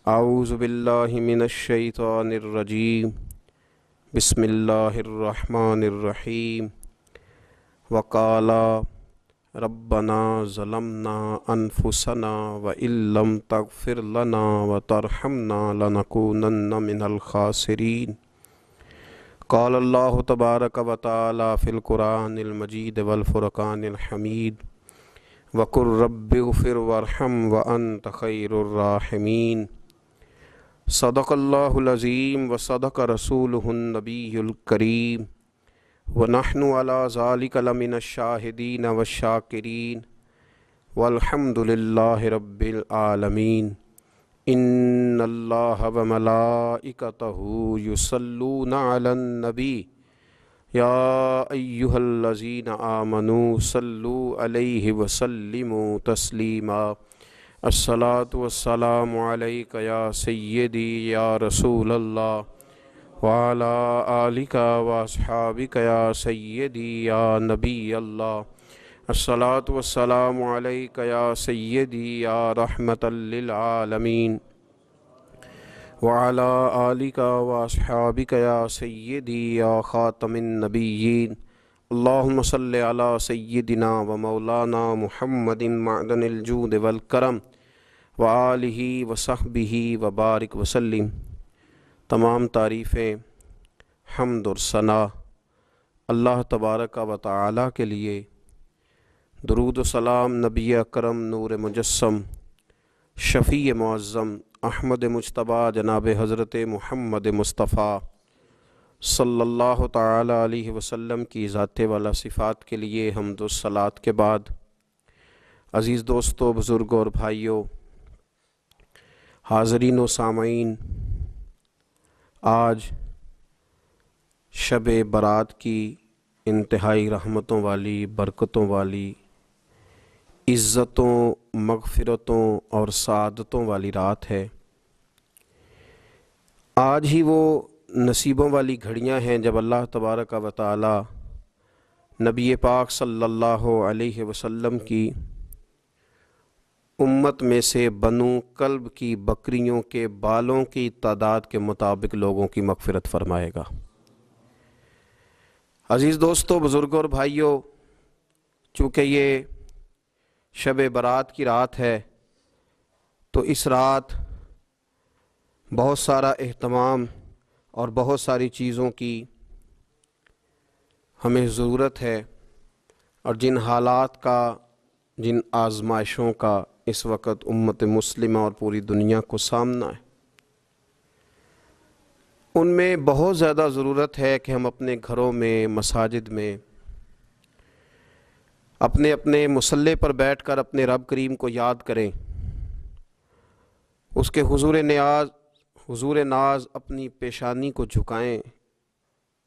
اعوذ باللہ من الشیطان الرجیم بسم اللہ الرحمن الرحیم وقالا ربنا ظلمنا انفسنا وان لم تغفر لنا وترحمنا لنکونن من الخاسرین قال اللہ تبارک و تعالی فی القرآن المجید والفرقان الحمید وقل رب اغفر وارحم وانت خیر الراحمین صدق اللہ العظیم وصدق رسولہ النبی الکریم ونحن علی ذلک لمن الشاہدین والشاکرین والحمد للہ رب العالمین ان اللہ وملائکتہ یصلون علی النبی یا ایہا الذین آمنوا صلوا علیہ وسلموا تسلیما الصلاۃ والسلام علیک یا سیدی یا رسول اللہ وعلی آلک واصحابک یا سیدی یا نبی اللہ الصلاۃ والسلام علیک یا سیدی یا رحمۃ للعالمین وعلی آلک واصحابک یا سیدی یا خاتم النبیین اللہم صلی علی سیدنا و مولانا محمد معدن الجود والکرم وآلہ وصحبہ وبارک وسلم۔ تمام تعریفیں، حمد اور ثنا اللہ تبارک و تعالی کے لیے، درود و سلام نبی اکرم نور مجسم شفیع معظم احمد مجتبیٰ جناب حضرت محمد مصطفیٰ صلی اللہ تعالی علیہ وسلم کی ذات والا صفات کے لیے حمد و صلات کے بعد، عزیز دوستو، بزرگوں اور بھائیوں، حاضرین و سامعین، آج شب برات کی انتہائی رحمتوں والی، برکتوں والی، عزتوں، مغفرتوں اور سعادتوں والی رات ہے۔ آج ہی وہ نصیبوں والی گھڑیاں ہیں جب اللہ تبارک و تعالی نبی پاک صلی اللہ علیہ وسلم کی امت میں سے بنو کلب کی بکریوں کے بالوں کی تعداد کے مطابق لوگوں کی مغفرت فرمائے گا۔ عزیز دوستو، بزرگوں اور بھائیوں، چونکہ یہ شب برات کی رات ہے تو اس رات بہت سارا اہتمام اور بہت ساری چیزوں کی ہمیں ضرورت ہے، اور جن حالات کا، جن آزمائشوں کا اس وقت امت مسلمہ اور پوری دنیا کو سامنا ہے، ان میں بہت زیادہ ضرورت ہے کہ ہم اپنے گھروں میں، مساجد میں، اپنے اپنے مصلی پر بیٹھ کر اپنے رب کریم کو یاد کریں، اس کے حضور ناز اپنی پیشانی کو جھکائیں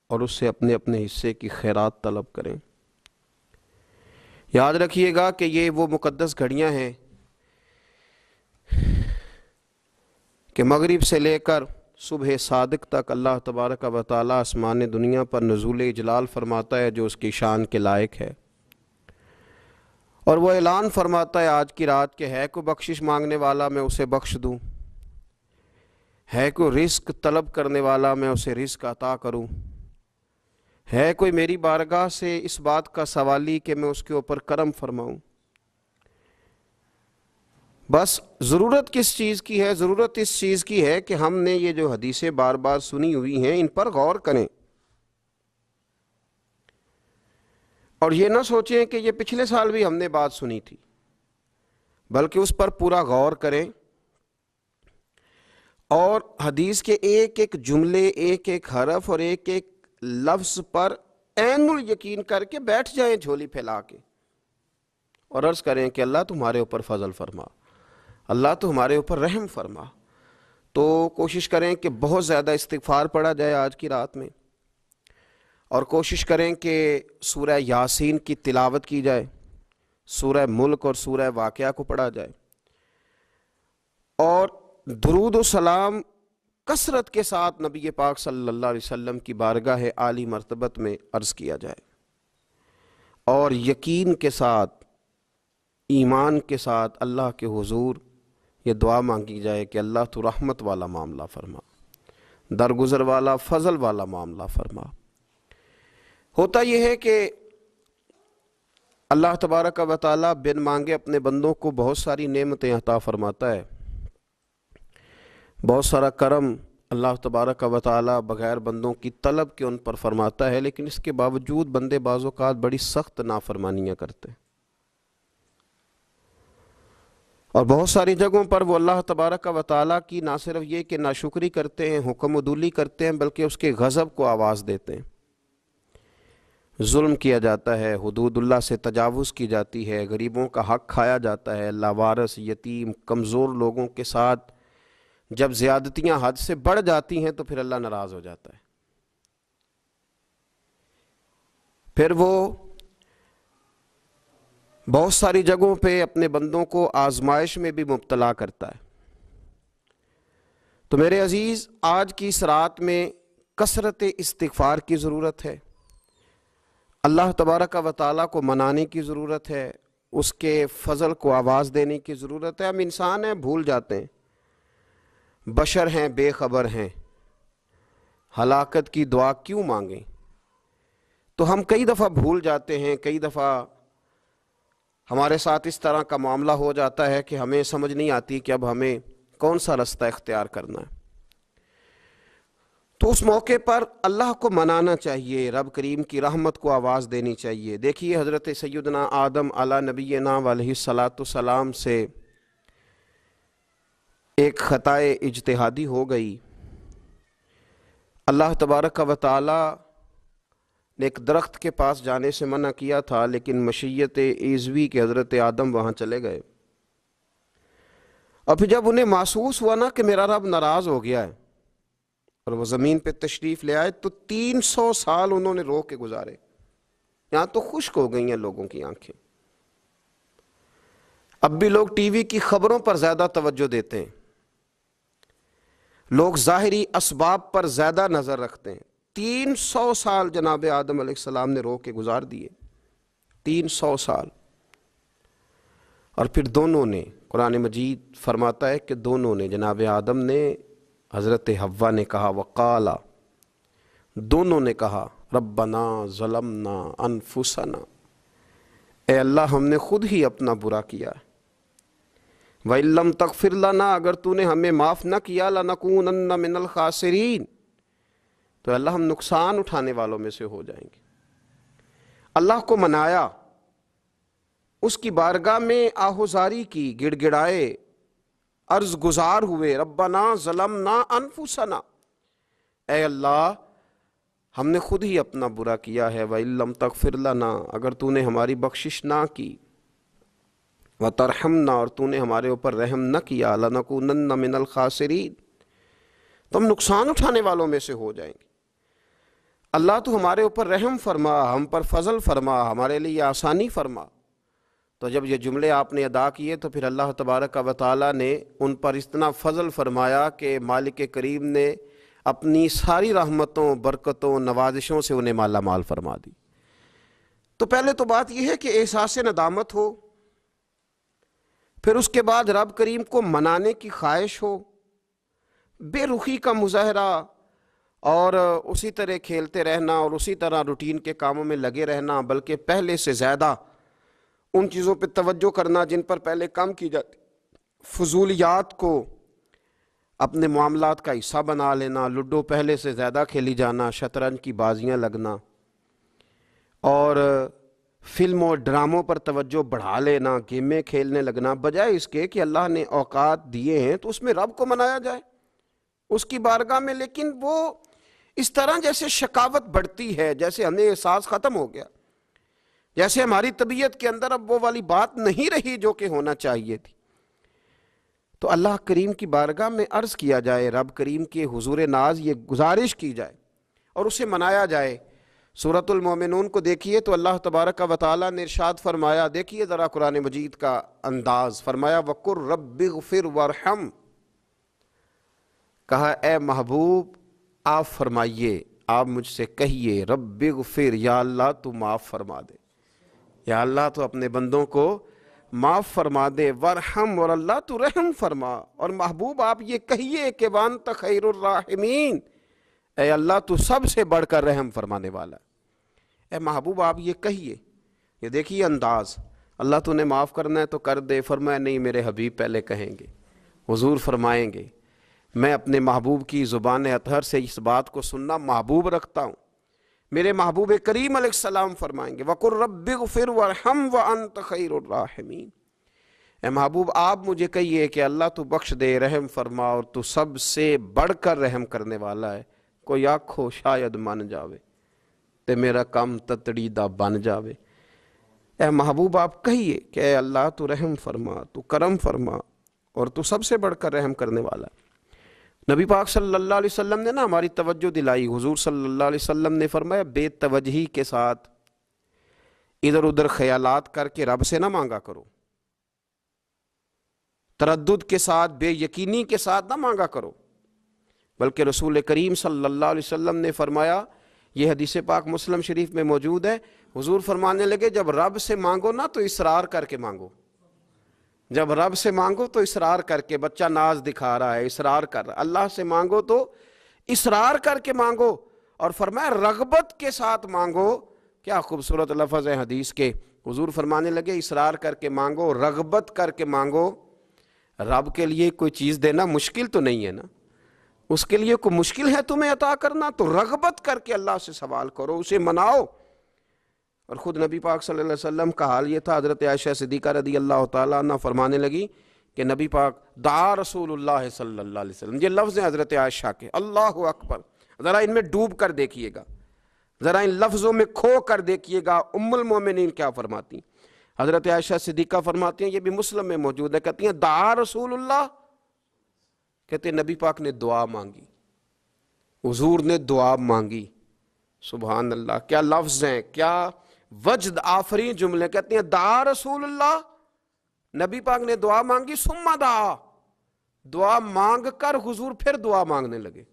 اور اس سے اپنے اپنے حصے کی خیرات طلب کریں۔ یاد رکھیے گا کہ یہ وہ مقدس گھڑیاں ہیں کہ مغرب سے لے کر صبح صادق تک اللہ تبارک و تعالی آسمان دنیا پر نزول اجلال فرماتا ہے جو اس کی شان کے لائق ہے، اور وہ اعلان فرماتا ہے آج کی رات کہ ہے کوئی بخشش مانگنے والا میں اسے بخش دوں، ہے کوئی رزق طلب کرنے والا میں اسے رزق عطا کروں، ہے کوئی میری بارگاہ سے اس بات کا سوالی کہ میں اس کے اوپر کرم فرماؤں۔ بس ضرورت کس چیز کی ہے؟ ضرورت اس چیز کی ہے کہ ہم نے یہ جو حدیثیں بار بار سنی ہوئی ہیں ان پر غور کریں، اور یہ نہ سوچیں کہ یہ پچھلے سال بھی ہم نے بات سنی تھی، بلکہ اس پر پورا غور کریں اور حدیث کے ایک ایک جملے، ایک ایک حرف اور ایک ایک لفظ پر عین الیقین کر کے بیٹھ جائیں جھولی پھیلا کے، اور عرض کریں کہ اللہ تمہارے اوپر فضل فرما، اللہ تمہارے اوپر رحم فرما۔ تو کوشش کریں کہ بہت زیادہ استغفار پڑھا جائے آج کی رات میں، اور کوشش کریں کہ سورہ یاسین کی تلاوت کی جائے، سورہ ملک اور سورہ واقعہ کو پڑھا جائے، اور درود و سلام کثرت کے ساتھ نبی پاک صلی اللہ علیہ وسلم کی بارگاہ عالی مرتبت میں عرض کیا جائے، اور یقین کے ساتھ، ایمان کے ساتھ اللہ کے حضور یہ دعا مانگی جائے کہ اللہ تو رحمت والا معاملہ فرما، درگزر والا فضل والا معاملہ فرما۔ ہوتا یہ ہے کہ اللہ تبارک و تعالیٰ بن مانگے اپنے بندوں کو بہت ساری نعمتیں عطا فرماتا ہے، بہت سارا کرم اللہ تبارک و تعالیٰ بغیر بندوں کی طلب کے ان پر فرماتا ہے، لیکن اس کے باوجود بندے بعض اوقات بڑی سخت نافرمانیاں کرتے ہیں، اور بہت ساری جگہوں پر وہ اللہ تبارک و تعالیٰ کی نہ صرف یہ کہ ناشکری کرتے ہیں، حکم عدولی کرتے ہیں، بلکہ اس کے غضب کو آواز دیتے ہیں۔ ظلم کیا جاتا ہے، حدود اللہ سے تجاوز کی جاتی ہے، غریبوں کا حق کھایا جاتا ہے، لاوارث، یتیم، کمزور لوگوں کے ساتھ جب زیادتیاں حد سے بڑھ جاتی ہیں تو پھر اللہ ناراض ہو جاتا ہے، پھر وہ بہت ساری جگہوں پہ اپنے بندوں کو آزمائش میں بھی مبتلا کرتا ہے۔ تو میرے عزیز، آج کی اس رات میں کثرت استغفار کی ضرورت ہے، اللہ تبارک و تعالیٰ کو منانے کی ضرورت ہے، اس کے فضل کو آواز دینے کی ضرورت ہے۔ ہم انسان ہیں، بھول جاتے ہیں، بشر ہیں، بے خبر ہیں، ہلاکت کی دعا کیوں مانگیں؟ تو ہم کئی دفعہ بھول جاتے ہیں، کئی دفعہ ہمارے ساتھ اس طرح کا معاملہ ہو جاتا ہے کہ ہمیں سمجھ نہیں آتی کہ اب ہمیں کون سا رستہ اختیار کرنا ہے۔ تو اس موقع پر اللہ کو منانا چاہیے، رب کریم کی رحمت کو آواز دینی چاہیے۔ دیکھیے حضرت سیدنا آدم علی نبینا علیہ الصلاۃ والسلام سے ایک خطائے اجتہادی ہو گئی، اللہ تبارک و تعالی نے ایک درخت کے پاس جانے سے منع کیا تھا، لیکن مشیت ایزوی کے حضرت آدم وہاں چلے گئے، اور پھر جب انہیں محسوس ہوا نا کہ میرا رب ناراض ہو گیا ہے اور وہ زمین پہ تشریف لے آئے، تو 300 سال انہوں نے رو کے گزارے، یہاں تو خشک ہو گئی ہیں لوگوں کی آنکھیں۔ اب بھی لوگ ٹی وی کی خبروں پر زیادہ توجہ دیتے ہیں، لوگ ظاہری اسباب پر زیادہ نظر رکھتے ہیں۔ 300 سال جناب آدم علیہ السلام نے رو کے گزار دیے، 300 سال، اور پھر دونوں نے، قرآن مجید فرماتا ہے کہ دونوں نے، جناب آدم نے، حضرت حوا نے کہا، وقالا، دونوں نے کہا، ربنا ظلمنا انفسنا، اے اللہ ہم نے خود ہی اپنا برا کیا ہے، وَإِن لَّمْ تَغْفِرْ لَنَا، اگر تو نے ہمیں معاف نہ کیا، لَنَكُونَنَّ مِنَ الْخَاسِرِينَ، تو اللہ ہم نقصان اٹھانے والوں میں سے ہو جائیں گے۔ اللہ کو منایا، اس کی بارگاہ میں آہوزاری کی، گڑ گڑائے، عرض گزار ہوئے، ربنا ظلمنا انفسنا، اے اللہ ہم نے خود ہی اپنا برا کیا ہے، وَإِن لَّمْ تَغْفِرْ لَنَا، اگر تو نے ہماری بخشش نہ کی، وَتَرْحَمْنَا، اور تو نے ہمارے اوپر رحم نہ کیا، لَنَكُونَنَّ مِنَ الْخَاسِرِينَ، تو ہم نقصان اٹھانے والوں میں سے ہو جائیں گے۔ اللہ تو ہمارے اوپر رحم فرما، ہم پر فضل فرما، ہمارے لیے آسانی فرما۔ تو جب یہ جملے آپ نے ادا کیے تو پھر اللہ تبارک و تعالیٰ نے ان پر اتنا فضل فرمایا کہ مالک کریم نے اپنی ساری رحمتوں، برکتوں، نوازشوں سے انہیں مالا مال فرما دی۔ تو پہلے تو بات یہ ہے کہ احساس ندامت ہو، پھر اس کے بعد رب کریم کو منانے کی خواہش ہو، بے رخی کا مظاہرہ، اور اسی طرح کھیلتے رہنا اور اسی طرح روٹین کے کاموں میں لگے رہنا، بلکہ پہلے سے زیادہ ان چیزوں پہ توجہ کرنا جن پر پہلے کام کی جاتی، فضولیات کو اپنے معاملات کا حصہ بنا لینا، لوڈو پہلے سے زیادہ کھیلی جانا، شطرنج کی بازیاں لگنا، اور فلموں ڈراموں پر توجہ بڑھا لینا، گیمیں کھیلنے لگنا، بجائے اس کے کہ اللہ نے اوقات دیے ہیں تو اس میں رب کو منایا جائے اس کی بارگاہ میں۔ لیکن وہ اس طرح جیسے شکاوت بڑھتی ہے، جیسے ہمیں احساس ختم ہو گیا، جیسے ہماری طبیعت کے اندر اب وہ والی بات نہیں رہی جو کہ ہونا چاہیے تھی۔ تو اللہ کریم کی بارگاہ میں عرض کیا جائے، رب کریم کے حضور ناز یہ گزارش کی جائے اور اسے منایا جائے۔ سورۃ المومنون کو دیکھیے تو اللہ تبارک و تعالیٰ نے ارشاد فرمایا، دیکھیے ذرا قرآن مجید کا انداز، فرمایا وَقُلْ رَبِّ اغْفِرْ وَارْحَمْ، کہا اے محبوب آپ فرمائیے، آپ مجھ سے کہیے، رب اغفر، یا اللہ تو معاف فرما دے، یا اللہ تو اپنے بندوں کو معاف فرما دے، ورحم، اور اللہ تو رحم فرما۔ اور محبوب آپ یہ کہیے کہ وانت خیر الراحمین، اے اللہ تو سب سے بڑھ کر رحم فرمانے والا ہے۔ اے محبوب آپ یہ کہیے، یہ دیکھیے انداز، اللہ تو نے معاف کرنا ہے تو کر دے، فرمایا نہیں میرے حبیب پہلے کہیں گے، حضور فرمائیں گے میں اپنے محبوب کی زبان اطہر سے اس بات کو سننا محبوب رکھتا ہوں۔ میرے محبوب کریم علیہ السلام فرمائیں گے وَقُلْ رَبِّ اغْفِرْ وَارْحَمْ وَأَنْتَ خَيْرُ الرَّاحِمِينَ، اے محبوب آپ مجھے کہیے کہ اللہ تو بخش دے، رحم فرما، اور تو سب سے بڑھ کر رحم کرنے والا ہے۔ کوئی آکھو شاید من جاوے تے میرا کام تتڑیدہ بن جاوے۔ اے محبوب آپ کہیے کہ اے اللہ تو رحم فرما، تو کرم فرما، اور تو سب سے بڑھ کر رحم کرنے والا ہے۔ نبی پاک صلی اللہ علیہ وسلم نے ہماری توجہ دلائی۔ حضور صلی اللہ علیہ وسلم نے فرمایا بے توجہی کے ساتھ ادھر ادھر خیالات کر کے رب سے نہ مانگا کرو، تردد کے ساتھ، بے یقینی کے ساتھ نہ مانگا کرو، بلکہ رسول کریم صلی اللہ علیہ وسلم نے فرمایا، یہ حدیث پاک مسلم شریف میں موجود ہے، حضور فرمانے لگے جب رب سے مانگو نا تو اصرار کر کے مانگو۔ جب رب سے مانگو تو اصرار کر کے، بچہ ناز دکھا رہا ہے اصرار کر رہا ہے، اللہ سے مانگو تو اصرار کر کے مانگو، اور فرمایا رغبت کے ساتھ مانگو۔ کیا خوبصورت لفظ ہے حدیث کے، حضور فرمانے لگے اصرار کر کے مانگو، رغبت کر کے مانگو۔ رب کے لیے کوئی چیز دینا مشکل تو نہیں ہے نا، اس کے لیے کوئی مشکل ہے تمہیں عطا کرنا؟ تو رغبت کر کے اللہ سے سوال کرو، اسے مناؤ۔ اور خود نبی پاک صلی اللہ علیہ وسلم کا حال یہ تھا، حضرت عائشہ صدیقہ رضی اللہ تعالیٰ عنہ فرمانے لگی کہ نبی پاک دعا رسول اللہ صلی اللہ علیہ وسلم، یہ لفظ ہیں حضرت عائشہ کے، اللہ اکبر، ذرا ان میں ڈوب کر دیکھیے گا، ذرا ان لفظوں میں کھو کر دیکھیے گا ام المومنین کیا فرماتی۔ حضرت عائشہ صدیقہ فرماتی ہیں، یہ بھی مسلم میں موجود ہے، کہتی ہیں دعا رسول اللہ، کہتے ہیں نبی پاک نے دعا مانگی، حضور نے دعا مانگی۔ سبحان اللہ، کیا لفظ ہیں، کیا وجد آفرین جملے، کہتے ہیں دعا رسول اللہ، نبی پاک نے دعا مانگی، ثم دعا، دعا مانگ کر حضور پھر دعا مانگنے لگے۔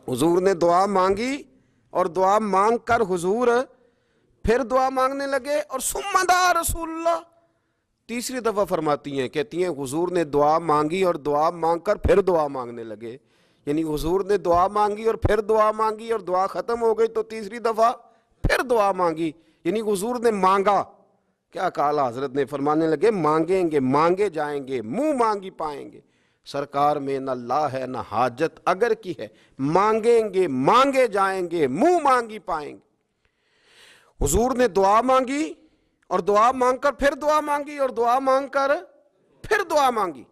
حضور نے دعا مانگی اور دعا مانگ کر حضور پھر دعا مانگنے لگے، اور ثم دعا رسول اللہ، تیسری دفعہ فرماتی ہیں، کہتی ہیں حضور نے دعا مانگی اور دعا مانگ کر پھر دعا مانگنے لگے، یعنی حضور نے دعا مانگی اور پھر دعا مانگی، اور دعا ختم ہو گئی تو تیسری دفعہ پھر دعا مانگی، یعنی حضور نے مانگا۔ کیا کہا حضرت نے، فرمانے لگے مانگیں گے مانگے جائیں گے، منہ مانگی پائیں گے، سرکار میں نہ لا ہے نہ حاجت اگر کی ہے، مانگیں گے مانگے جائیں گے، منہ مانگی پائیں گے۔ حضور نے دعا مانگی اور دعا مانگ کر پھر دعا مانگی، اور دعا مانگ کر پھر دعا مانگی۔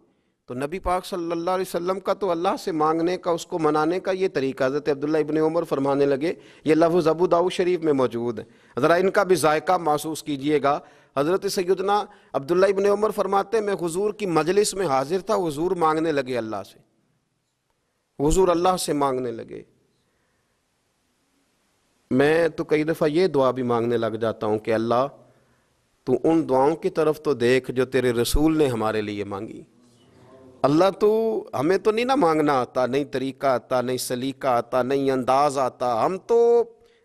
تو نبی پاک صلی اللہ علیہ وسلم کا تو اللہ سے مانگنے کا، اس کو منانے کا یہ طریقہ، حضرت عبداللہ ابن عمر فرمانے لگے، یہ لفظ ابو داؤد شریف میں موجود ہے، ذرا ان کا بھی ذائقہ محسوس کیجئے گا۔ حضرت سیدنا عبداللہ ابن عمر فرماتے ہیں میں حضور کی مجلس میں حاضر تھا، حضور مانگنے لگے اللہ سے، حضور اللہ سے مانگنے لگے۔ میں تو کئی دفعہ یہ دعا بھی مانگنے لگ جاتا ہوں کہ اللہ تو ان دعاؤں کی طرف تو دیکھ جو تیرے رسول نے ہمارے لیے مانگی۔ اللہ تو ہمیں تو نہیں نہ مانگنا آتا، نہیں طریقہ آتا، نہیں سلیقہ آتا، نہیں انداز آتا، ہم تو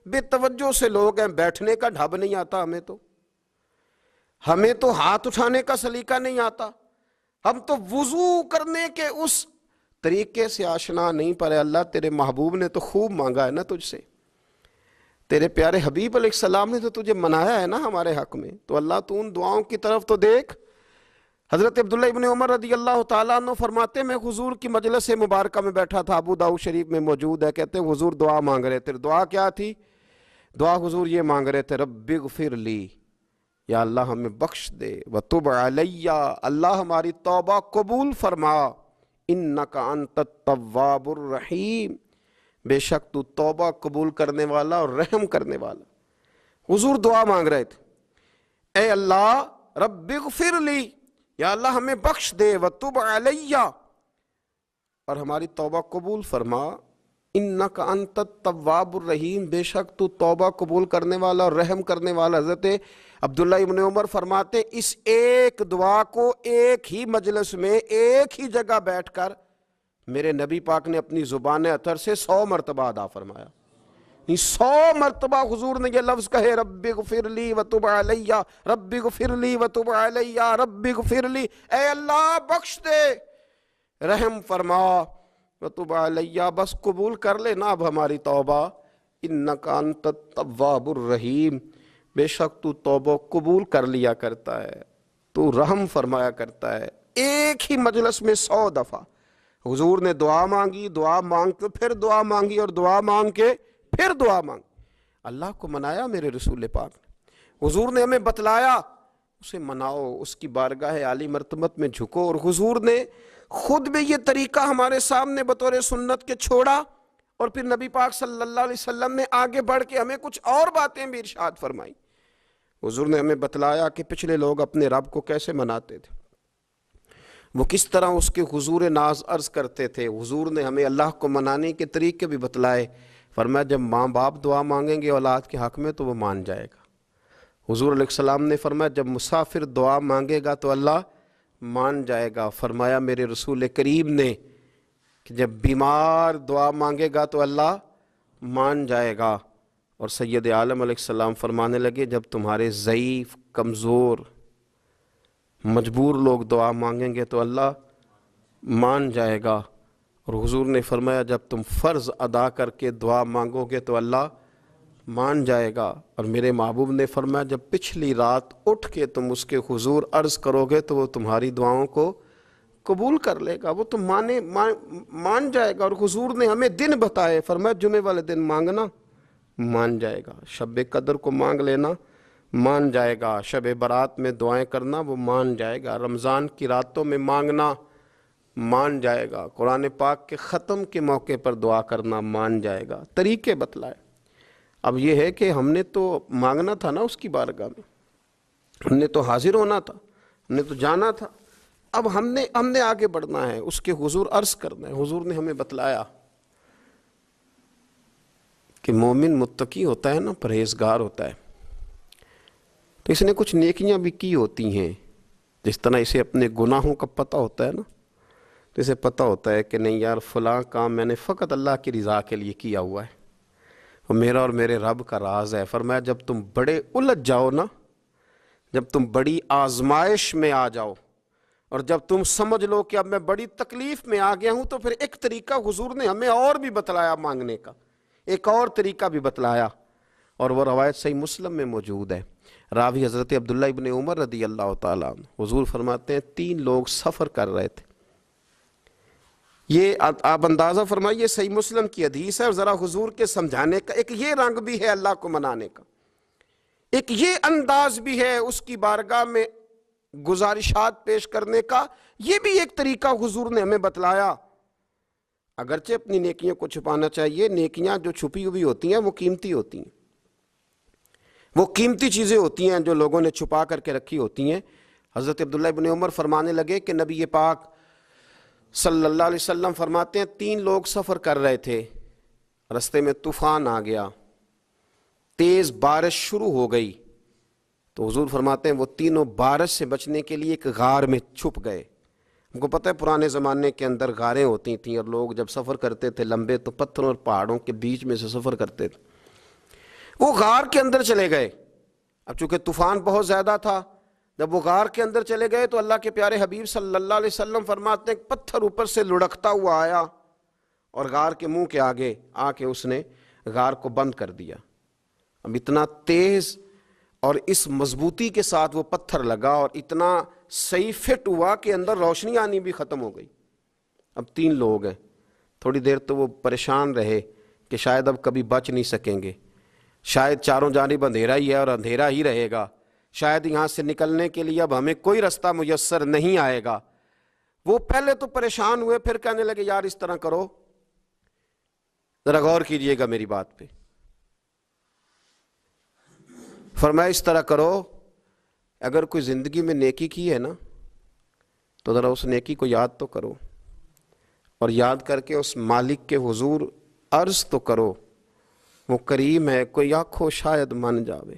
بے توجہ سے لوگ ہیں، بیٹھنے کا ڈھب نہیں آتا ہمیں تو ہاتھ اٹھانے کا سلیقہ نہیں آتا، ہم تو وضو کرنے کے اس طریقے سے آشنا نہیں، پر اللہ تیرے محبوب نے تو خوب مانگا ہے نا تجھ سے، تیرے پیارے حبیب علیہ السلام نے تو تجھے منایا ہے نا ہمارے حق میں، تو اللہ تو ان دعاؤں کی طرف تو دیکھ۔ حضرت عبداللہ ابن عمر رضی اللہ تعالیٰ عنہ فرماتے میں حضور کی مجلس مبارکہ میں بیٹھا تھا، ابو داؤد شریف میں موجود ہے، کہتے ہیں حضور دعا مانگ رہے تھے۔ دعا کیا تھی؟ دعا حضور یہ مانگ رہے تھے، رب اغفر لی، یا اللہ ہمیں بخش دے، وتب علی، اللہ ہماری توبہ قبول فرما، انک انت التواب الرحیم، بے شک تو توبہ قبول کرنے والا اور رحم کرنے والا۔ حضور دعا مانگ رہے تھے، اے اللہ رب اغفر لی، یا اللہ ہمیں بخش دے، وتب علی، اور ہماری توبہ قبول فرما، انک انت التواب الرحیم، بے شک تو توبہ قبول کرنے والا اور رحم کرنے والا۔ حضرت عبداللہ ابن عمر فرماتے اس ایک دعا کو ایک ہی مجلس میں ایک ہی جگہ بیٹھ کر میرے نبی پاک نے اپنی زبان اطہر سے 100 مرتبہ ادا فرمایا، 100 مرتبہ حضور نے یہ لفظ کہے رب اغفر لی وتب علیہ، رب اغفر لی وتب علیہ، رب اغفر لی، اے اللہ بخش دے، رحم فرما، وتب علیہ، بس قبول کر لے نا اب ہماری توبہ، انک انت التواب الرحیم، بے شک تو توبہ قبول کر لیا کرتا ہے، تو رحم فرمایا کرتا ہے۔ ایک ہی مجلس میں 100 دفعہ حضور نے دعا مانگی، دعا مانگ کے پھر دعا مانگی، اور دعا مانگ کے پھر دعا مانگی۔ اللہ کو منایا میرے رسول پاک نے، حضور نے ہمیں بتلایا، اسے مناؤ، اس کی بارگاہ عالی مرتبت میں جھکو، اور حضور نے خود بھی یہ طریقہ ہمارے سامنے بطور سنت کے چھوڑا، اور پھر نبی پاک صلی اللہ علیہ وسلم نے آگے بڑھ کے ہمیں کچھ اور باتیں بھی ارشاد فرمائی۔ حضور نے ہمیں بتلایا کہ پچھلے لوگ اپنے رب کو کیسے مناتے تھے، وہ کس طرح اس کے حضور ناز عرض کرتے تھے۔ حضور نے ہمیں اللہ کو منانے کے طریقے بھی بتلائے، فرمایا جب ماں باپ دعا مانگیں گے اولاد کے حق میں تو وہ مان جائے گا۔ حضور علیہ السلام نے فرمایا جب مسافر دعا مانگے گا تو اللہ مان جائے گا۔ فرمایا میرے رسول کریم نے کہ جب بیمار دعا مانگے گا تو اللہ مان جائے گا۔ اور سید عالم علیہ السلام فرمانے لگے جب تمہارے ضعیف، کمزور، مجبور لوگ دعا مانگیں گے تو اللہ مان جائے گا۔ اور حضور نے فرمایا جب تم فرض ادا کر کے دعا مانگو گے تو اللہ مان جائے گا۔ اور میرے محبوب نے فرمایا جب پچھلی رات اٹھ کے تم اس کے حضور عرض کرو گے تو وہ تمہاری دعاؤں کو قبول کر لے گا، وہ تم مان جائے گا۔ اور حضور نے ہمیں دن بتائے، فرمایا جمعے والے دن مانگنا مان جائے گا، شب قدر کو مانگ لینا مان جائے گا، شب برات میں دعائیں کرنا وہ مان جائے گا، رمضان کی راتوں میں مانگنا مان جائے گا، قرآن پاک کے ختم کے موقع پر دعا کرنا مان جائے گا۔ طریقے بتلائے۔ اب یہ ہے کہ ہم نے تو مانگنا تھا نا اس کی بارگاہ میں، ہم نے تو حاضر ہونا تھا، ہم نے تو جانا تھا، اب ہم نے آگے بڑھنا ہے، اس کے حضور عرض کرنا ہے۔ حضور نے ہمیں بتلایا کہ مومن متقی ہوتا ہے نا، پرہیزگار ہوتا ہے، تو اس نے کچھ نیکیاں بھی کی ہوتی ہیں، جس طرح اسے اپنے گناہوں کا پتہ ہوتا ہے نا، تو اسے پتہ ہوتا ہے کہ نہیں یار فلاں کام میں نے فقط اللہ کی رضا کے لیے کیا ہوا ہے، وہ میرا اور میرے رب کا راز ہے۔ فرمایا جب تم بڑے الجھ جاؤ نا، جب تم بڑی آزمائش میں آ جاؤ، اور جب تم سمجھ لو کہ اب میں بڑی تکلیف میں آ گیا ہوں، تو پھر ایک طریقہ حضور نے ہمیں اور بھی بتلایا مانگنے کا، ایک اور طریقہ بھی بتلایا، اور وہ روایت صحیح مسلم میں موجود ہے۔ راوی حضرت عبداللہ ابن عمر رضی اللہ تعالیٰ عنہ، حضور فرماتے ہیں 3 لوگ سفر کر رہے تھے، یہ آپ اندازہ فرمائیے صحیح مسلم کی حدیث ہے، اور ذرا حضور کے سمجھانے کا ایک یہ رنگ بھی ہے اللہ کو منانے کا، ایک یہ انداز بھی ہے اس کی بارگاہ میں گزارشات پیش کرنے کا، یہ بھی ایک طریقہ حضور نے ہمیں بتلایا۔ اگرچہ اپنی نیکیوں کو چھپانا چاہیے، نیکیاں جو چھپی ہوئی ہوتی ہیں وہ قیمتی ہوتی ہیں، وہ قیمتی چیزیں ہوتی ہیں جو لوگوں نے چھپا کر کے رکھی ہوتی ہیں۔ حضرت عبداللہ ابن عمر فرمانے لگے کہ نبی پاک صلی اللہ علیہ وسلم فرماتے ہیں 3 لوگ سفر کر رہے تھے، رستے میں طوفان آ گیا، تیز بارش شروع ہو گئی، تو حضور فرماتے ہیں وہ تینوں بارش سے بچنے کے لیے ایک غار میں چھپ گئے۔ ہم کو پتہ ہے پرانے زمانے کے اندر غاریں ہوتی تھیں، اور لوگ جب سفر کرتے تھے لمبے تو پتھروں اور پہاڑوں کے بیچ میں سے سفر کرتے تھے، وہ غار کے اندر چلے گئے۔ اب چونکہ طوفان بہت زیادہ تھا، جب وہ غار کے اندر چلے گئے تو اللہ کے پیارے حبیب صلی اللہ علیہ وسلم فرماتے ہیں پتھر اوپر سے لڑکتا ہوا آیا، اور غار کے منہ کے آگے آ کے اس نے غار کو بند کر دیا۔ اب اتنا تیز اور اس مضبوطی کے ساتھ وہ پتھر لگا، اور اتنا صحیح فٹ ہوا کہ اندر روشنی آنی بھی ختم ہو گئی۔ اب 3 لوگ ہیں، تھوڑی دیر تو وہ پریشان رہے کہ شاید اب کبھی بچ نہیں سکیں گے، شاید چاروں جانب اندھیرا ہی ہے اور اندھیرا ہی رہے گا، شاید یہاں سے نکلنے کے لیے اب ہمیں کوئی رستہ میسر نہیں آئے گا۔ وہ پہلے تو پریشان ہوئے، پھر کہنے لگے یار اس طرح کرو، ذرا غور کیجئے گا میری بات پہ۔ فرمایا اس طرح کرو، اگر کوئی زندگی میں نیکی کی ہے نا تو ذرا اس نیکی کو یاد تو کرو، اور یاد کر کے اس مالک کے حضور عرض تو کرو، وہ کریم ہے، کوئی آنکھو شاید من جاوے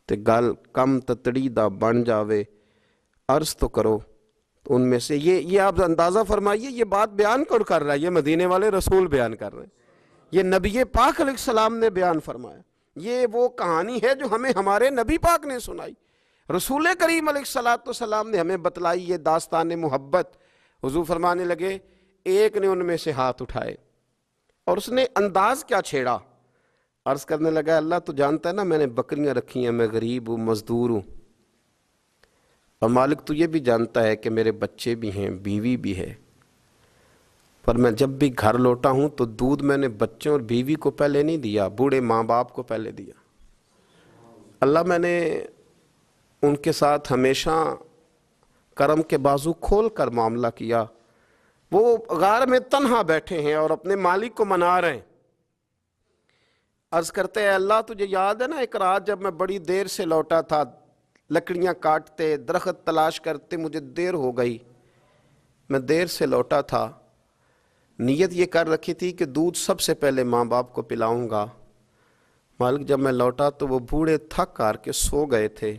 تے گل کم تتڑی دا بن جاوے، عرض تو کرو۔ تو ان میں سے یہ آپ اندازہ فرمائیے، یہ بات بیان کون کر رہا ہے؟ یہ مدینے والے رسول بیان کر رہے ہیں، یہ نبی پاک علیہ السلام نے بیان فرمایا، یہ وہ کہانی ہے جو ہمیں ہمارے نبی پاک نے سنائی، رسول کریم علیہ السلام نے ہمیں بتلائی، یہ داستان محبت۔ حضور فرمانے لگے ایک نے ان میں سے ہاتھ اٹھائے اور اس نے انداز کیا چھیڑا، عرض کرنے لگا اللہ تو جانتا ہے نا میں نے بکریاں رکھی ہیں، میں غریب ہوں، مزدور ہوں، اور مالک تو یہ بھی جانتا ہے کہ میرے بچے بھی ہیں، بیوی بھی ہے، پر میں جب بھی گھر لوٹا ہوں تو دودھ میں نے بچوں اور بیوی کو پہلے نہیں دیا، بوڑھے ماں باپ کو پہلے دیا۔ اللہ میں نے ان کے ساتھ ہمیشہ کرم کے بازو کھول کر معاملہ کیا، وہ غار میں تنہا بیٹھے ہیں اور اپنے مالک کو منا رہے ہیں۔ عرض کرتے ہیں اللہ تجھے یاد ہے نا ایک رات جب میں بڑی دیر سے لوٹا تھا، لکڑیاں کاٹتے، درخت تلاش کرتے، مجھے دیر ہو گئی، میں دیر سے لوٹا تھا، نیت یہ کر رکھی تھی کہ دودھ سب سے پہلے ماں باپ کو پلاؤں گا، مالک جب میں لوٹا تو وہ بوڑھے تھک کر کے سو گئے تھے،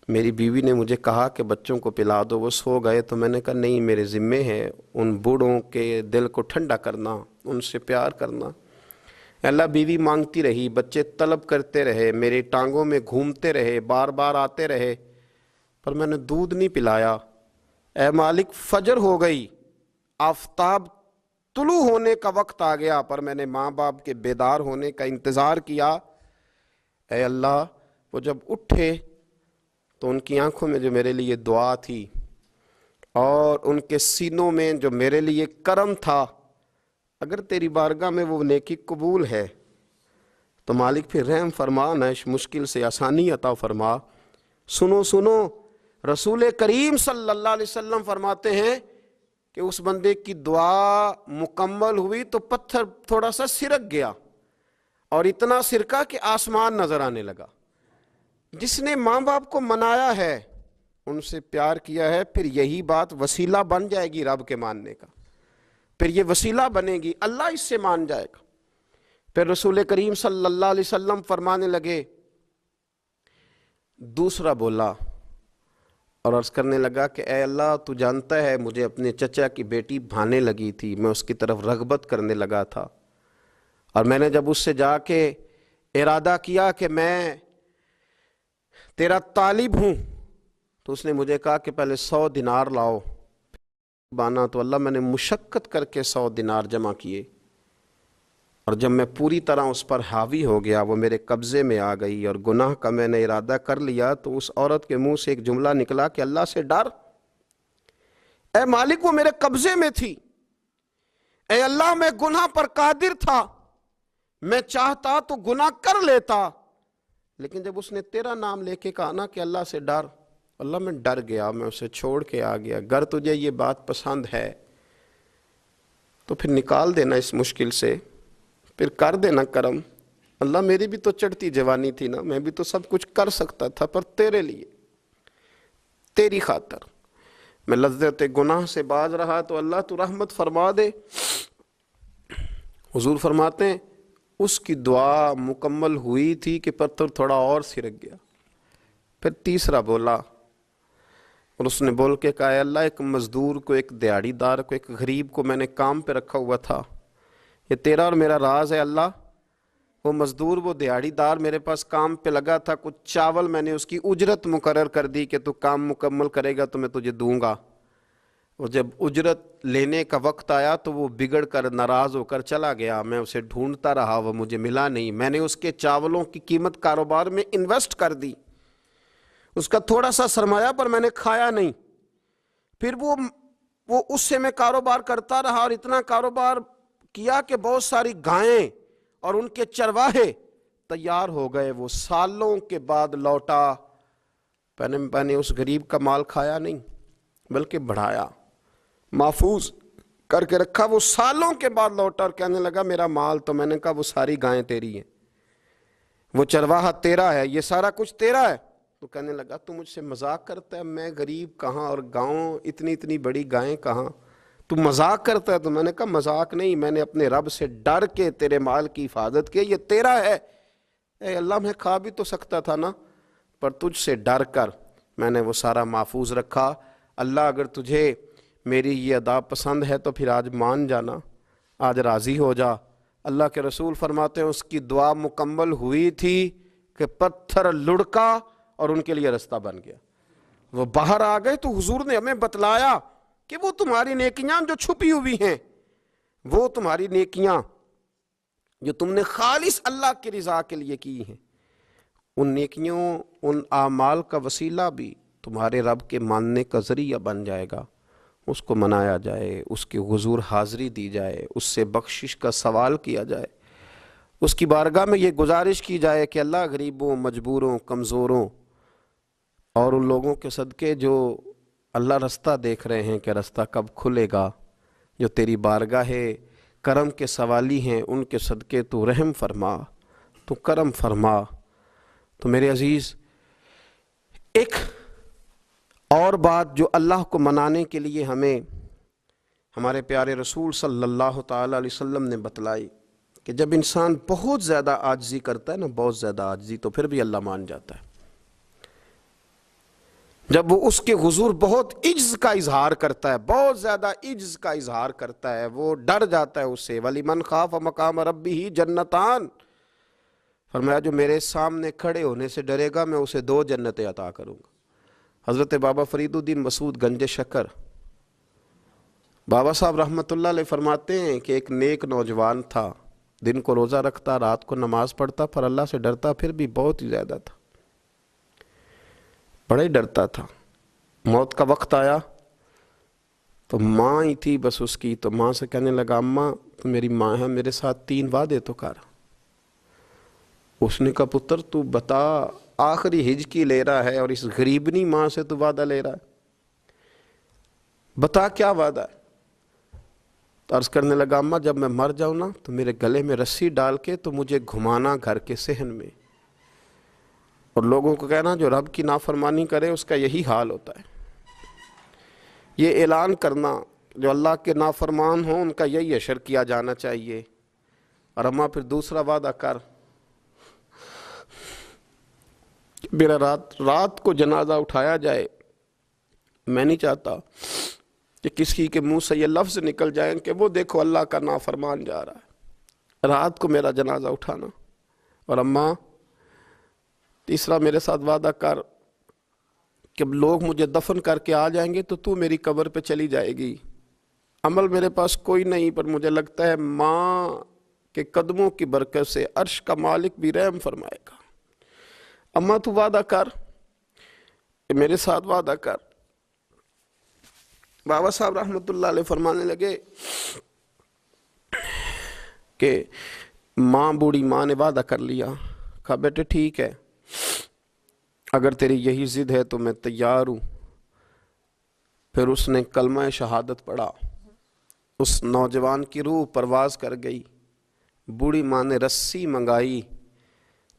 میری بیوی نے مجھے کہا کہ بچوں کو پلا دو، وہ سو گئے، تو میں نے کہا نہیں میرے ذمے ہے ان بوڑھوں کے دل کو ٹھنڈا کرنا، ان سے پیار کرنا۔ اللہ بیوی مانگتی رہی، بچے طلب کرتے رہے، میری ٹانگوں میں گھومتے رہے، بار بار آتے رہے، پر میں نے دودھ نہیں پلایا۔ اے مالک فجر ہو گئی، آفتاب طلوع ہونے کا وقت آ گیا، پر میں نے ماں باپ کے بیدار ہونے کا انتظار کیا۔ اے اللہ وہ جب اٹھے تو ان کی آنکھوں میں جو میرے لیے دعا تھی اور ان کے سینوں میں جو میرے لیے کرم تھا، اگر تیری بارگاہ میں وہ نیکی قبول ہے تو مالک پھر رحم فرما، نہ اس مشکل سے آسانی عطا فرما۔ سنو سنو، رسول کریم صلی اللہ علیہ وسلم فرماتے ہیں کہ اس بندے کی دعا مکمل ہوئی تو پتھر تھوڑا سا سرک گیا، اور اتنا سرکا کہ آسمان نظر آنے لگا۔ جس نے ماں باپ کو منایا ہے، ان سے پیار کیا ہے، پھر یہی بات وسیلہ بن جائے گی رب کے ماننے کا، پھر یہ وسیلہ بنے گی، اللہ اس سے مان جائے گا۔ پھر رسول کریم صلی اللہ علیہ وسلم فرمانے لگے، دوسرا بولا اور عرض کرنے لگا کہ اے اللہ تو جانتا ہے مجھے اپنے چچا کی بیٹی بھانے لگی تھی، میں اس کی طرف رغبت کرنے لگا تھا، اور میں نے جب اس سے جا کے ارادہ کیا کہ میں تیرا طالب ہوں، تو اس نے مجھے کہا کہ پہلے 100 دینار لاؤ بانا، تو اللہ میں نے مشقت کر کے 100 دینار جمع کیے، اور جب میں پوری طرح اس پر حاوی ہو گیا، وہ میرے قبضے میں آ گئی اور گناہ کا میں نے ارادہ کر لیا، تو اس عورت کے منہ سے ایک جملہ نکلا کہ اللہ سے ڈر۔ اے مالک وہ میرے قبضے میں تھی، اے اللہ میں گناہ پر قادر تھا، میں چاہتا تو گناہ کر لیتا، لیکن جب اس نے تیرا نام لے کے کہا نا کہ اللہ سے ڈر، اللہ میں ڈر گیا، میں اسے چھوڑ کے آ گیا۔ اگر تجھے یہ بات پسند ہے تو پھر نکال دینا اس مشکل سے، پھر کر دینا کرم۔ اللہ میری بھی تو چڑھتی جوانی تھی نا، میں بھی تو سب کچھ کر سکتا تھا، پر تیرے لیے، تیری خاطر میں لذت گناہ سے باز رہا، تو اللہ تو رحمت فرما دے۔ حضور فرماتے ہیں اس کی دعا مکمل ہوئی تھی کہ پتھر تھوڑا اور سرک گیا۔ پھر تیسرا بولا اور اس نے بول کے کہا اے اللہ ایک مزدور کو، ایک دیہڑی دار کو، ایک غریب کو میں نے کام پہ رکھا ہوا تھا، یہ تیرا اور میرا راز ہے اللہ۔ وہ مزدور، وہ دیہڑی دار میرے پاس کام پہ لگا تھا، کچھ چاول میں نے اس کی اجرت مقرر کر دی کہ تو کام مکمل کرے گا تو میں تجھے دوں گا، اور جب اجرت لینے کا وقت آیا تو وہ بگڑ کر ناراض ہو کر چلا گیا، میں اسے ڈھونڈتا رہا، وہ مجھے ملا نہیں، میں نے اس کے چاولوں کی قیمت کاروبار میں انویسٹ کر دی، اس کا تھوڑا سا سرمایہ پر میں نے کھایا نہیں، پھر وہ اس سے میں کاروبار کرتا رہا، اور اتنا کاروبار کیا کہ بہت ساری گائیں اور ان کے چرواہے تیار ہو گئے، وہ سالوں کے بعد لوٹا، میں نے اس غریب کا مال کھایا نہیں بلکہ بڑھایا، محفوظ کر کے رکھا۔ وہ سالوں کے بعد لوٹا اور کہنے لگا میرا مال، تو میں نے کہا وہ ساری گائیں تیری ہیں، وہ چرواہا تیرا ہے، یہ سارا کچھ تیرا ہے۔ تو کہنے لگا تو مجھ سے مذاق کرتا ہے، میں غریب کہاں اور گاؤں اتنی بڑی گائیں کہاں، تو مذاق کرتا ہے؟ تو میں نے کہا مذاق نہیں، میں نے اپنے رب سے ڈر کے تیرے مال کی حفاظت کی، یہ تیرا ہے۔ اے اللہ میں کھا بھی تو سکتا تھا نا، پر تجھ سے ڈر کر میں نے وہ سارا محفوظ رکھا۔ اللہ اگر تجھے میری یہ ادا پسند ہے تو پھر آج مان جانا، آج راضی ہو جا۔ اللہ کے رسول فرماتے ہیں اس کی دعا مکمل ہوئی تھی کہ پتھر لڑکا اور ان کے لیے رستہ بن گیا۔ وہ باہر آ گئے تو حضور نے ہمیں بتلایا کہ وہ تمہاری نیکیاں جو چھپی ہوئی ہیں، وہ تمہاری نیکیاں جو تم نے خالص اللہ کی رضا کے لیے کی ہیں، ان نیکیوں، ان اعمال کا وسیلہ بھی تمہارے رب کے ماننے کا ذریعہ بن جائے گا۔ اس کو منایا جائے، اس کے حضور حاضری دی جائے، اس سے بخشش کا سوال کیا جائے، اس کی بارگاہ میں یہ گزارش کی جائے کہ اللہ غریبوں، مجبوروں، کمزوروں اور ان لوگوں کے صدقے جو اللہ رستہ دیکھ رہے ہیں کہ رستہ کب کھلے گا، جو تیری بارگاہ کرم کے سوالی ہیں، ان کے صدقے تو رحم فرما، تو کرم فرما۔ تو میرے عزیز، ایک اور بات جو اللہ کو منانے کے لیے ہمیں ہمارے پیارے رسول صلی اللہ تعالیٰ علیہ وسلم نے بتلائی کہ جب انسان بہت زیادہ عاجزی کرتا ہے نا، بہت زیادہ عاجزی، تو پھر بھی اللہ مان جاتا ہے۔ جب وہ اس کے حضور بہت عجز کا اظہار کرتا ہے، بہت زیادہ عجز کا اظہار کرتا ہے، وہ ڈر جاتا ہے اس سے۔ وَلِمَنْ خَافَ مَقَامَ رَبِّهِ جَنَّتَانِ، فرمایا جو میرے سامنے کھڑے ہونے سے ڈرے گا میں اسے 2 جنتیں عطا کروں گا۔ حضرت بابا فرید الدین مسعود گنج شکر بابا صاحب رحمۃ اللہ علیہ فرماتے ہیں کہ ایک نیک نوجوان تھا، دن کو روزہ رکھتا، رات کو نماز پڑھتا، پر اللہ سے ڈرتا پھر بھی بہت ہی زیادہ تھا، بڑا ہی ڈرتا تھا۔ موت کا وقت آیا تو ماں ہی تھی بس اس کی، تو ماں سے کہنے لگا اماں تو میری ماں ہے، میرے ساتھ 3 وعدے تو کر۔ اس نے کہا پتر تو بتا، آخری ہج کی لے رہا ہے اور اس غریبنی ماں سے تو وعدہ لے رہا ہے، بتا کیا وعدہ ہے؟ تو عرض کرنے لگا اماں جب میں مر جاؤں نا تو میرے گلے میں رسی ڈال کے تو مجھے گھمانا گھر کے صحن میں، اور لوگوں کو کہنا جو رب کی نافرمانی کرے اس کا یہی حال ہوتا ہے۔ یہ اعلان کرنا جو اللہ کے نافرمان ہوں ان کا یہی اشر کیا جانا چاہیے۔ اور اماں پھر دوسرا وعدہ کر، میرا رات کو جنازہ اٹھایا جائے، میں نہیں چاہتا کہ کسی کے منہ سے یہ لفظ نکل جائیں کہ وہ دیکھو اللہ کا نافرمان جا رہا ہے، رات کو میرا جنازہ اٹھانا۔ اور اماں تیسرا میرے ساتھ وعدہ کر کہ لوگ مجھے دفن کر کے آ جائیں گے تو میری قبر پہ چلی جائے گی، عمل میرے پاس کوئی نہیں، پر مجھے لگتا ہے ماں کے قدموں کی برکت سے عرش کا مالک بھی رحم فرمائے گا۔ اماں تو وعدہ کر، میرے ساتھ وعدہ کر۔ بابا صاحب رحمۃ اللہ علیہ فرمانے لگے کہ ماں، بوڑھی ماں نے وعدہ کر لیا۔ کہا بیٹے ٹھیک ہے، اگر تیری یہی ضد ہے تو میں تیار ہوں۔ پھر اس نے کلمہ شہادت پڑھا، اس نوجوان کی روح پرواز کر گئی۔ بوڑھی ماں نے رسی منگائی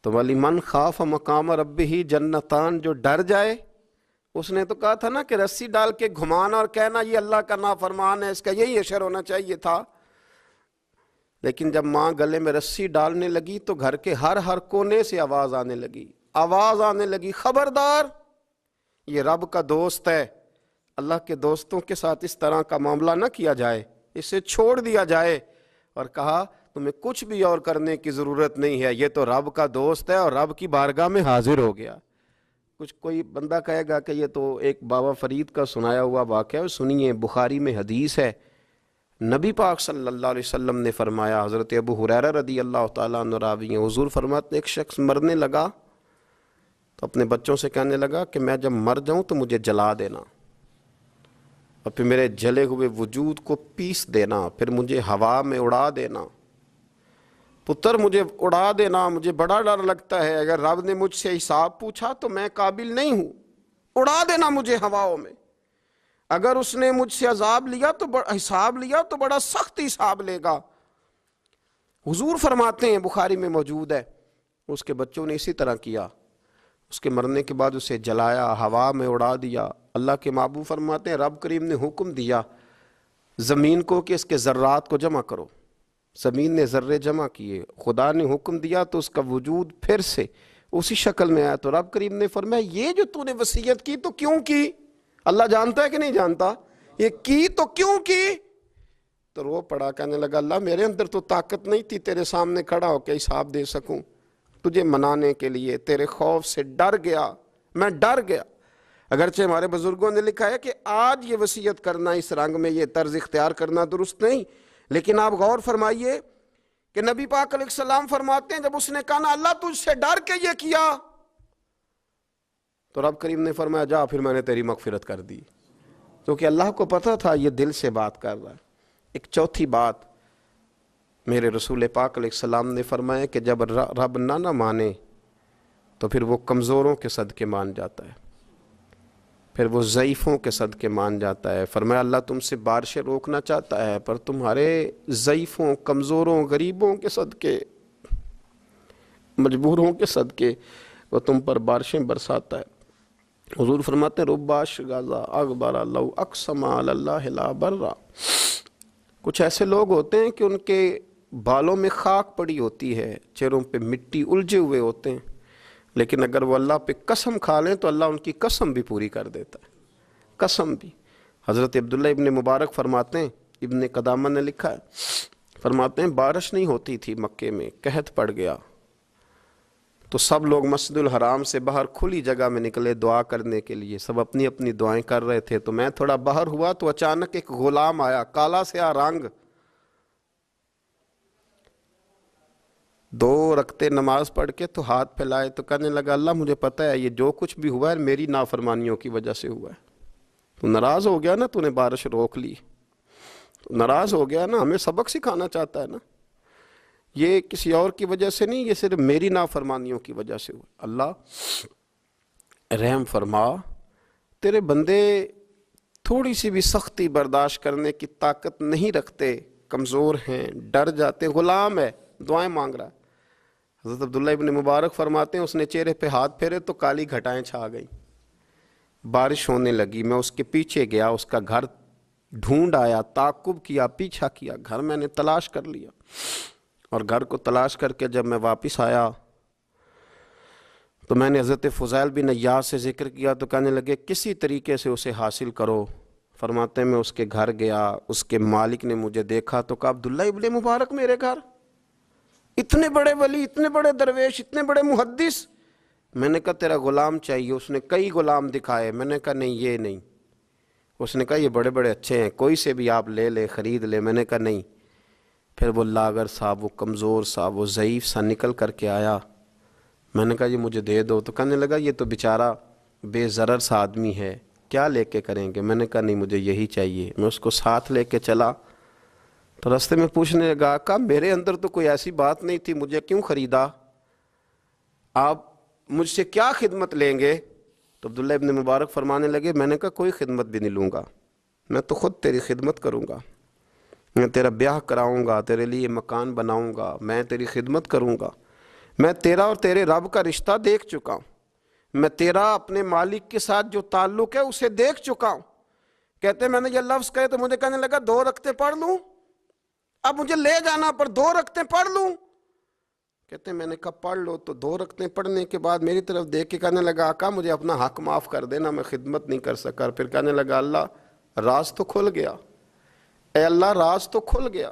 تو وَلِمَنْ خَافَ مَقَامَ رَبِّهِ جَنَّتَانِ، جو ڈر جائے، اس نے تو کہا تھا نا کہ رسی ڈال کے گھمانا اور کہنا یہ اللہ کا نافرمان ہے، اس کا یہی اشر ہونا چاہیے تھا۔ لیکن جب ماں گلے میں رسی ڈالنے لگی تو گھر کے ہر کونے سے آواز آنے لگی، خبردار یہ رب کا دوست ہے، اللہ کے دوستوں کے ساتھ اس طرح کا معاملہ نہ کیا جائے، اسے چھوڑ دیا جائے۔ اور کہا تمہیں کچھ بھی اور کرنے کی ضرورت نہیں ہے، یہ تو رب کا دوست ہے اور رب کی بارگاہ میں حاضر ہو گیا۔ کچھ کوئی بندہ کہے گا کہ یہ تو ایک بابا فرید کا سنایا ہوا واقعہ ہے، سنیے، بخاری میں حدیث ہے، نبی پاک صلی اللہ علیہ وسلم نے فرمایا، حضرت ابو ہریرہ رضی اللہ تعالیٰ عنہ راوی ہیں، حضور فرماتے ایک شخص مرنے لگا تو اپنے بچوں سے کہنے لگا کہ میں جب مر جاؤں تو مجھے جلا دینا، اور پھر میرے جلے ہوئے وجود کو پیس دینا، پھر مجھے ہوا میں اڑا دینا۔ پتر مجھے اڑا دینا، مجھے بڑا ڈر لگتا ہے، اگر رب نے مجھ سے حساب پوچھا تو میں قابل نہیں ہوں، اڑا دینا مجھے ہواؤں میں۔ اگر اس نے مجھ سے عذاب لیا تو حساب لیا تو بڑا سخت حساب لے گا۔ حضور فرماتے ہیں، بخاری میں موجود ہے، اس کے بچوں نے اسی طرح کیا، اس کے مرنے کے بعد اسے جلایا، ہوا میں اڑا دیا۔ اللہ کے محبوب فرماتے ہیں رب کریم نے حکم دیا زمین کو کہ اس کے ذرات کو جمع کرو، زمین نے ذرے جمع کیے، خدا نے حکم دیا تو اس کا وجود پھر سے اسی شکل میں آیا۔ تو رب کریم نے فرمایا یہ جو تو نے وصیت کی تو کیوں کی؟ اللہ جانتا ہے کہ نہیں جانتا؟ یہ کی تو کیوں کی؟ تو رو پڑا، کہنے لگا اللہ میرے اندر تو طاقت نہیں تھی تیرے سامنے کھڑا ہو کے حساب دے سکوں، تجھے منانے کے لیے تیرے خوف سے ڈر گیا، میں ڈر گیا۔ اگرچہ ہمارے بزرگوں نے لکھا ہے کہ آج یہ وصیت کرنا اس رنگ میں، یہ طرز اختیار کرنا درست نہیں، لیکن آپ غور فرمائیے کہ نبی پاک علیہ السلام فرماتے ہیں جب اس نے کہا نا اللہ تجھ سے ڈر کے یہ کیا، تو رب کریم نے فرمایا جا پھر میں نے تیری مغفرت کر دی، کیونکہ اللہ کو پتہ تھا یہ دل سے بات کر رہا ہے۔ ایک چوتھی بات میرے رسول پاک علیہ السلام نے فرمایا کہ جب رب نہ مانے تو پھر وہ کمزوروں کے صدقے مان جاتا ہے، پھر وہ ضعیفوں کے صدقے مان جاتا ہے۔ فرمایا اللہ تم سے بارشیں روکنا چاہتا ہے پر تمہارے ضعیفوں، کمزوروں، غریبوں کے صدقے، مجبوروں کے صدقے وہ تم پر بارشیں برساتا ہے۔ حضور فرماتے ہیں ربا شغازہ اغبر لو اقسم علی اللہ لا برا، کچھ ایسے لوگ ہوتے ہیں کہ ان کے بالوں میں خاک پڑی ہوتی ہے، چہروں پہ مٹی الجھے ہوئے ہوتے ہیں، لیکن اگر وہ اللہ پہ قسم کھا لیں تو اللہ ان کی قسم بھی پوری کر دیتا ہے، قسم بھی۔ حضرت عبداللہ ابن مبارک فرماتے ہیں، ابن قدامہ نے لکھا ہے، فرماتے ہیں بارش نہیں ہوتی تھی مکے میں، قحط پڑ گیا تو سب لوگ مسجد الحرام سے باہر کھلی جگہ میں نکلے دعا کرنے کے لیے، سب اپنی اپنی دعائیں کر رہے تھے، تو میں تھوڑا باہر ہوا تو اچانک ایک غلام آیا، کالا سیاہ رنگ، 2 رکعتیں نماز پڑھ کے تو ہاتھ پھیلائے تو کہنے لگا اللہ مجھے پتہ ہے یہ جو کچھ بھی ہوا ہے میری نافرمانیوں کی وجہ سے ہوا ہے۔ تو ناراض ہو گیا نا، تو نے بارش روک لی، تو ناراض ہو گیا نا، ہمیں سبق سکھانا چاہتا ہے نا، یہ کسی اور کی وجہ سے نہیں، یہ صرف میری نافرمانیوں کی وجہ سے ہوا۔ اللہ رحم فرما، تیرے بندے تھوڑی سی بھی سختی برداشت کرنے کی طاقت نہیں رکھتے، کمزور ہیں، ڈر جاتے، غلام ہے، دعائیں مانگ رہا ہے۔ حضرت عبداللہ ابن مبارک فرماتے ہیں اس نے چہرے پہ ہاتھ پھیرے تو کالی گھٹائیں چھا گئیں، بارش ہونے لگی، میں اس کے پیچھے گیا، اس کا گھر ڈھونڈ آیا، تعقب کیا، پیچھا کیا، گھر میں نے تلاش کر لیا، اور گھر کو تلاش کر کے جب میں واپس آیا تو میں نے حضرت فضیل بن عیاض سے ذکر کیا تو کہنے لگے کسی طریقے سے اسے حاصل کرو۔ فرماتے ہیں میں اس کے گھر گیا، اس کے مالک نے مجھے دیکھا تو کہا عبداللہ ابن مبارک میرے گھر، اتنے بڑے ولی، اتنے بڑے درویش، اتنے بڑے محدث۔ میں نے کہا تیرا غلام چاہیے، اس نے کئی غلام دکھائے، میں نے کہا نہیں یہ نہیں، اس نے کہا یہ بڑے بڑے اچھے ہیں، کوئی سے بھی آپ لے لے، خرید لے، میں نے کہا نہیں۔ پھر وہ لاغر صاحب، وہ کمزور صاحب، وہ ضعیف سا نکل کر کے آیا، میں نے کہا یہ مجھے دے دو، تو کہنے لگا یہ تو بیچارہ بے ضرر سا آدمی ہے، کیا لے کے کریں گے؟ میں نے کہا نہیں مجھے یہی چاہیے۔ میں اس کو ساتھ لے کے چلا تو رستے میں پوچھنے لگا کہ میرے اندر تو کوئی ایسی بات نہیں تھی، مجھے کیوں خریدا؟ آپ مجھ سے کیا خدمت لیں گے؟ تو عبداللہ ابن مبارک فرمانے لگے میں نے کہا کوئی خدمت بھی نہیں لوں گا، میں تو خود تیری خدمت کروں گا، میں تیرا بیاہ کراؤں گا، تیرے لیے مکان بناؤں گا، میں تیری خدمت کروں گا، میں تیرا اور تیرے رب کا رشتہ دیکھ چکا ہوں، میں تیرا اپنے مالک کے ساتھ جو تعلق ہے اسے دیکھ چکا ہوں۔ کہتے ہیں میں نے یہ لفظ کہے تو مجھے کہنے لگا 2 رکعتیں پڑھ لوں، اب مجھے لے جانا پر 2 رکعتیں پڑھ لوں؟ کہتے ہیں میں نے کہا پڑھ لو، تو 2 رکعتیں پڑھنے کے بعد میری طرف دیکھ کے کہنے لگا آقا مجھے اپنا حق معاف کر دینا، میں خدمت نہیں کر سکا۔ پھر کہنے لگا اللہ راز تو کھل گیا، اے اللہ راز تو کھل گیا،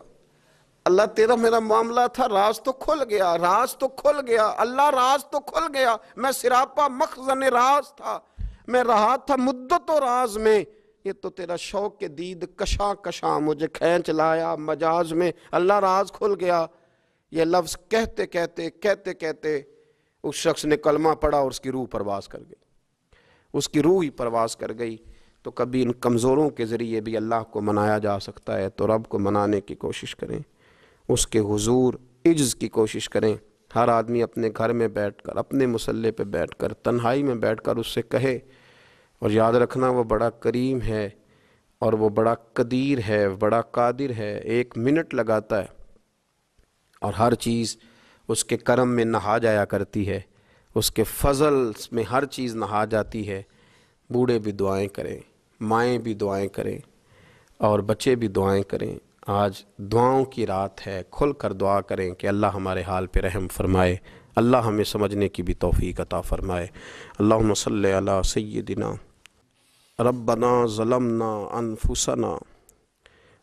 اللہ تیرا میرا معاملہ تھا، راز تو کھل گیا، راز تو کھل گیا، اللہ راز تو کھل گیا، میں سراپا مخزن راز تھا، میں رہا تھا مدت و راز میں، یہ تو تیرا شوق کے دید کشاں کشاں مجھے کھینچ لایا مجاز میں، اللہ راز کھل گیا۔ یہ لفظ کہتے کہتے کہتے کہتے اس شخص نے کلمہ پڑھا اور اس کی روح پرواز کر گئی، اس کی روح ہی پرواز کر گئی۔ تو کبھی ان کمزوروں کے ذریعے بھی اللہ کو منایا جا سکتا ہے، تو رب کو منانے کی کوشش کریں، اس کے حضور عجز کی کوشش کریں۔ ہر آدمی اپنے گھر میں بیٹھ کر، اپنے مصلے پہ بیٹھ کر، تنہائی میں بیٹھ کر اس سے کہے، اور یاد رکھنا وہ بڑا کریم ہے اور وہ بڑا قدیر ہے، بڑا قادر ہے، 1 منٹ لگاتا ہے اور ہر چیز اس کے کرم میں نہا جایا کرتی ہے، اس کے فضل میں ہر چیز نہا جاتی ہے۔ بوڑھے بھی دعائیں کریں، مائیں بھی دعائیں کریں، اور بچے بھی دعائیں کریں۔ آج دعاؤں کی رات ہے، کھل کر دعا کریں کہ اللہ ہمارے حال پہ رحم فرمائے، اللہ ہمیں سمجھنے کی بھی توفیق عطا فرمائے۔ اللہم صلی علی سیدنا ربنا ظلمنا انفسنا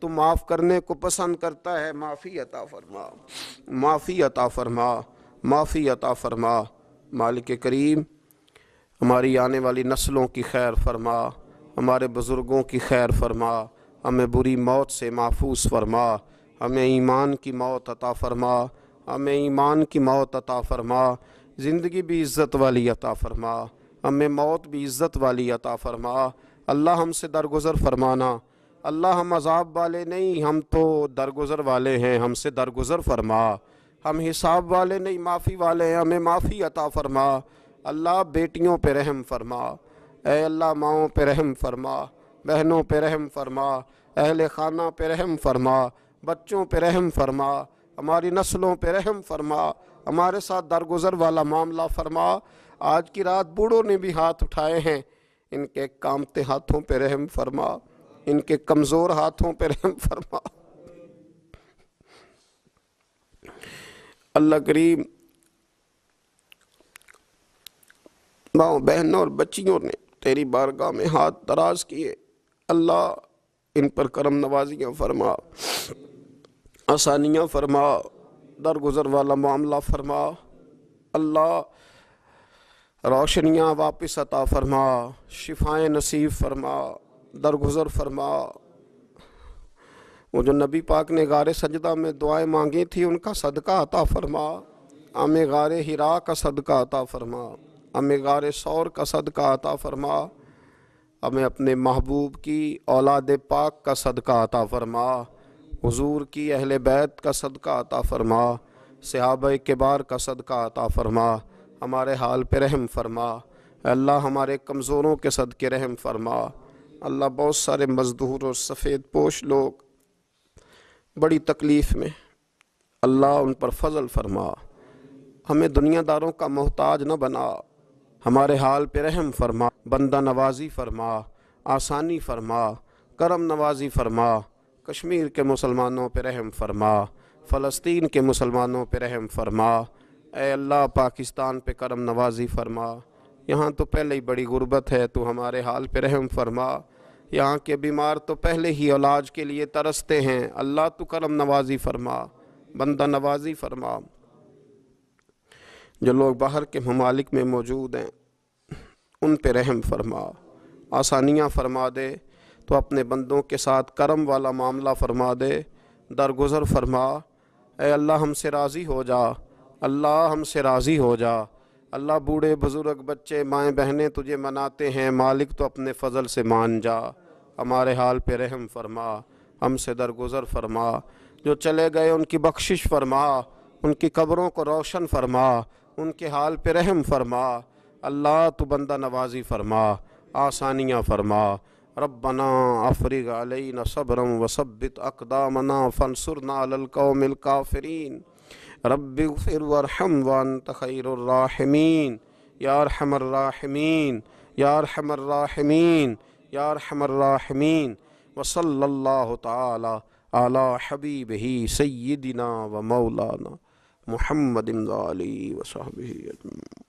تو معاف کرنے کو پسند کرتا ہے، معافی عطا فرما، معافی عطا فرما، معافی عطا فرما۔ مالک کریم ہماری آنے والی نسلوں کی خیر فرما، ہمارے بزرگوں کی خیر فرما، ہمیں بری موت سے محفوظ فرما، ہمیں ایمان کی موت عطا فرما، ہمیں ایمان کی موت عطا فرما، زندگی بھی عزت والی عطا فرما، ہمیں موت بھی عزت والی عطا فرما۔ اللہ ہم سے درگزر فرمانا، اللہ ہم عذاب والے نہیں، ہم تو درگزر والے ہیں، ہم سے درگزر فرما۔ ہم حساب والے نہیں، معافی والے ہیں، ہمیں معافی عطا فرما۔ اللہ بیٹیوں پہ رحم فرما، اے اللہ ماؤں پہ رحم فرما، بہنوں پہ رحم فرما، اہل خانہ پہ رحم فرما، بچوں پہ رحم فرما، ہماری نسلوں پہ رحم فرما، ہمارے ساتھ درگزر والا معاملہ فرما۔ آج کی رات بوڑھوں نے بھی ہاتھ اٹھائے ہیں، ان کے کامتے ہاتھوں پہ رحم فرما، ان کے کمزور ہاتھوں پہ رحم فرما۔ اللہ کریم ماؤں بہنوں اور بچیوں نے تیری بارگاہ میں ہاتھ دراز کیے، اللہ ان پر کرم نوازیاں فرما، آسانیاں فرما، درگزر والا معاملہ فرما، اللہ روشنیاں واپس عطا فرما، شفائیں نصیب فرما، درگزر فرما۔ وہ جو نبی پاک نے غار سجدہ میں دعائیں مانگی تھی ان کا صدقہ عطا فرما، ہمیں غار حرا کا صدقہ عطا فرما، ہمیں غار ثور کا صدقہ عطا فرما، ہمیں اپنے محبوب کی اولاد پاک کا صدقہ عطا فرما، حضور کی اہل بیت کا صدقہ عطا فرما، صحابہ کبار کا صدقہ عطا فرما، ہمارے حال پہ رحم فرما، اللہ ہمارے کمزوروں کے صدقے رحم فرما۔ اللہ بہت سارے مزدور اور سفید پوش لوگ بڑی تکلیف میں، اللہ ان پر فضل فرما، ہمیں دنیا داروں کا محتاج نہ بنا، ہمارے حال پہ رحم فرما، بندہ نوازی فرما، آسانی فرما، کرم نوازی فرما، کشمیر کے مسلمانوں پہ رحم فرما، فلسطین کے مسلمانوں پہ رحم فرما، اے اللہ پاکستان پہ کرم نوازی فرما، یہاں تو پہلے ہی بڑی غربت ہے، تو ہمارے حال پہ رحم فرما، یہاں کے بیمار تو پہلے ہی علاج کے لیے ترستے ہیں، اللہ تو کرم نوازی فرما، بندہ نوازی فرما۔ جو لوگ باہر کے ممالک میں موجود ہیں ان پہ رحم فرما، آسانیاں فرما دے، تو اپنے بندوں کے ساتھ کرم والا معاملہ فرما دے، درگزر فرما۔ اے اللہ ہم سے راضی ہو جا، اللہ ہم سے راضی ہو جا، اللہ بوڑھے بزرگ بچے مائیں بہنیں تجھے مناتے ہیں، مالک تو اپنے فضل سے مان جا، ہمارے حال پہ رحم فرما، ہم سے درگزر فرما، جو چلے گئے ان کی بخشش فرما، ان کی قبروں کو روشن فرما، ان کے حال پہ رحم فرما، اللہ تو بندہ نوازی فرما، آسانیاں فرما۔ ربنا افرغ علینا صبرا وثبت اقدامنا فانصرنا علی القوم الکافرین، رب اغفر وارحم وانت خیر الراحمین، یا ارحم الراحمین، یا ارحم الراحمین، یا ارحم الراحمین۔ وصلی اللہ تعالی علی حبیبہ سیدنا و مولانا محمد علیہ وصحبہ اجمعین۔